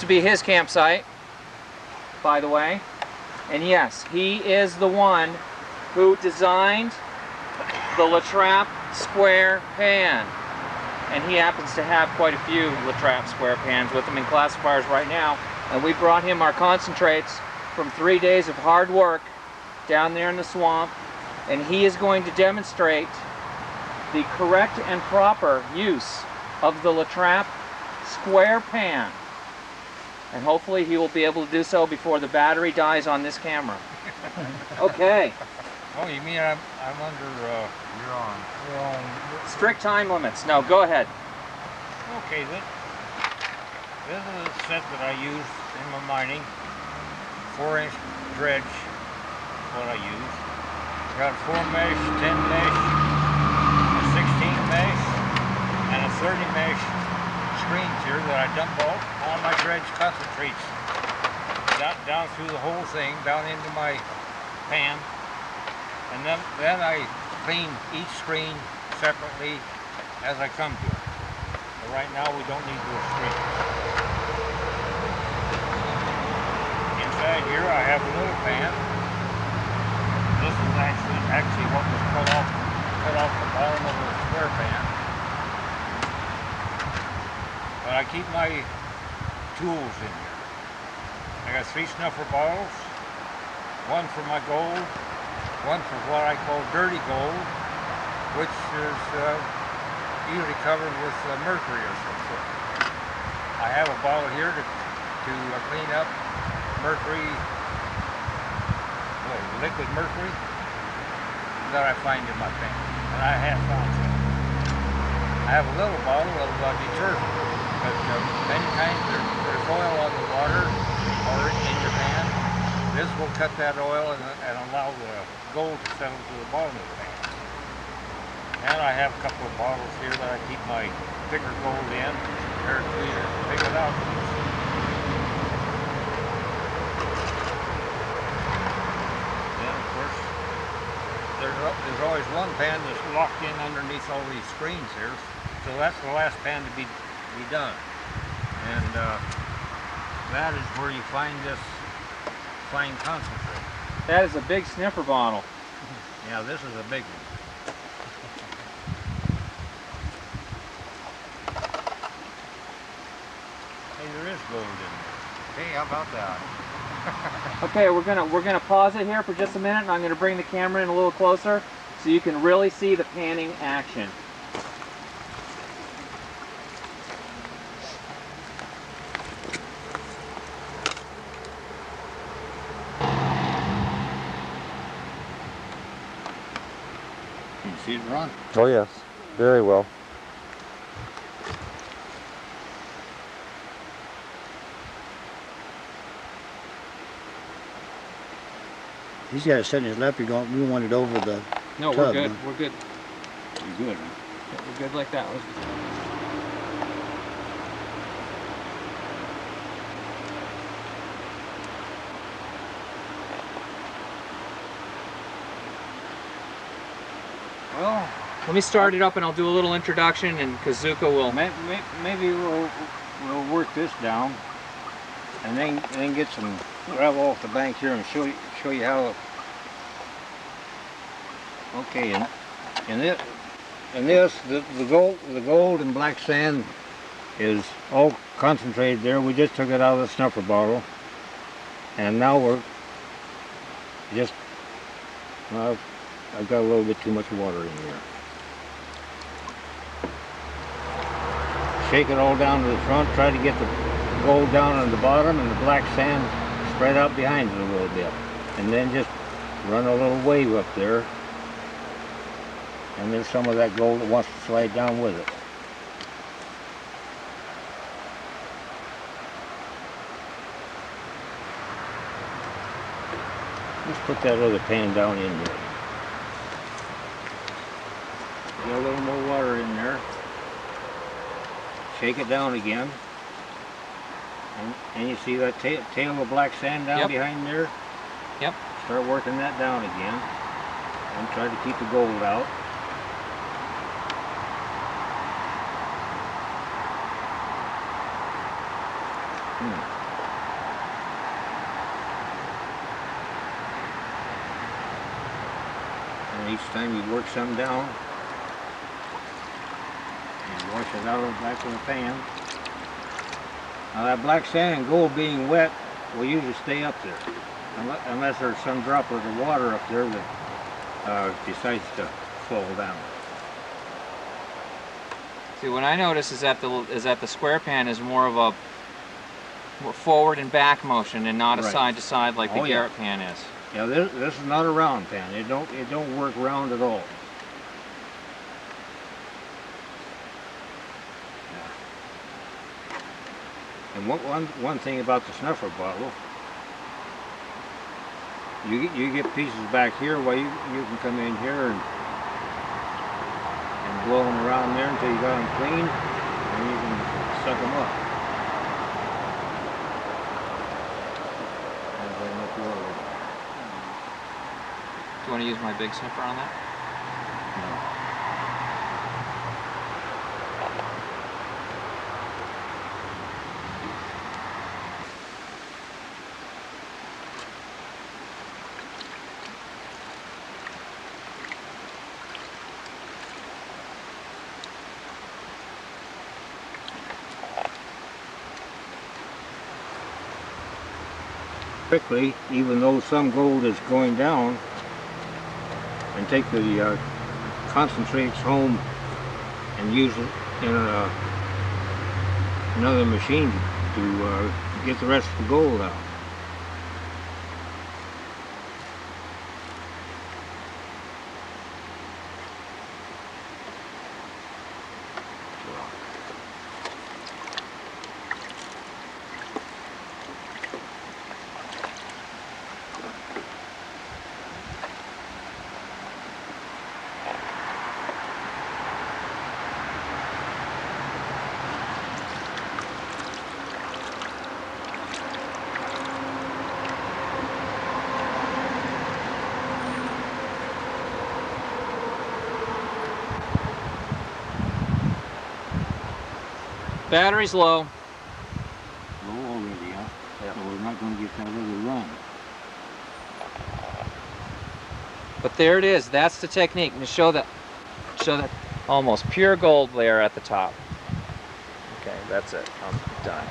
to be his campsite, by the way. And yes, he is the one who designed the La Trappe square pan. And he happens to have quite a few La Trappe square pans with him in classifiers right now. And we brought him our concentrates from 3 days of hard work down there in the swamp. And he is going to demonstrate the correct and proper use of the La Trappe square pan. And hopefully he will be able to do so before the battery dies on this camera. Okay. Oh, you mean I'm under, you're on Strict time limits. No, go ahead. Okay, this is a set that I use in my mining. 4-inch dredge is what I use. Got a 4 mesh, 10 mesh, a 16 mesh, and a 30 mesh screens here that I dump all my dredge concentrates down through the whole thing, down into my pan. And then I clean each screen separately as I come to it. But right now we don't need those screens. Inside here I have a little pan. This is actually what was cut off the bottom of the square pan. But I keep my tools in here. I got 3 snuffer bottles, one for my gold, one for what I call dirty gold, which is usually covered with mercury or something. I have a bottle here to clean up mercury, liquid mercury that I find in my pan, and I have found some. I have a little bottle of detergent, but many times there's oil on the water or in your pan. This will cut that oil and allow the gold to settle to the bottom of the pan. And I have a couple of bottles here that I keep my thicker gold in. They're cleaner to pick it out. Then of course, there's always one pan that's locked in underneath all these screens here. So that's the last pan to be done. And that is where you find this fine concentrate. That is a big sniffer bottle. Yeah, this is a big one. Hey, there is gold in there. Hey, how about that? Okay, we're gonna pause it here for just a minute, and I'm gonna bring the camera in a little closer so you can really see the panning action. Can you see it run? Oh yes, very well. He's got it set in his lap. We want it over the No, tub. we're good. We're good. You're good. Yeah, we're good like that. Well, Let me start it up, and I'll do a little introduction, and Kazuka will. maybe we'll work this down, and then get some gravel off the bank here and show you how. Okay, and this the gold and black sand is all concentrated there. We just took it out of the snuffer bottle, and now we're just. I've got a little bit too much water in here. Shake it all down to the front, try to get the gold down on the bottom and the black sand spread out behind it a little bit. And then just run a little wave up there. And there's some of that gold that wants to slide down with it. Let's put that other pan down in here. Get a little more water in there. Shake it down again. And you see that tail of black sand down behind there? Yep. Start working that down again. And try to keep the gold out. And each time you work some down, you wash it out of the back of the pan. Now that black sand and gold being wet will usually stay up there. Unless there's some droplet of water up there that decides to fall down. See, what I notice is that the square pan is more of a forward and back motion, and not a Right. side to side like the Oh, yeah. Garrett pan is. Yeah, this is not a round pan. It don't work round at all. Yeah. And one thing about the snuffer bottle, you get pieces back here. Well, you can come in here and blow them around there until you got them clean, and you can suck them up. And then look forward. Do you want to use my big sniffer on that? Quickly, even though some gold is going down, and take the concentrates home and use it in another machine to get the rest of the gold out. Battery's low. Low already, huh? Yep. So we're not going to get that other run. But there it is. That's the technique. And show that almost pure gold layer at the top. Okay, that's it. I'm done.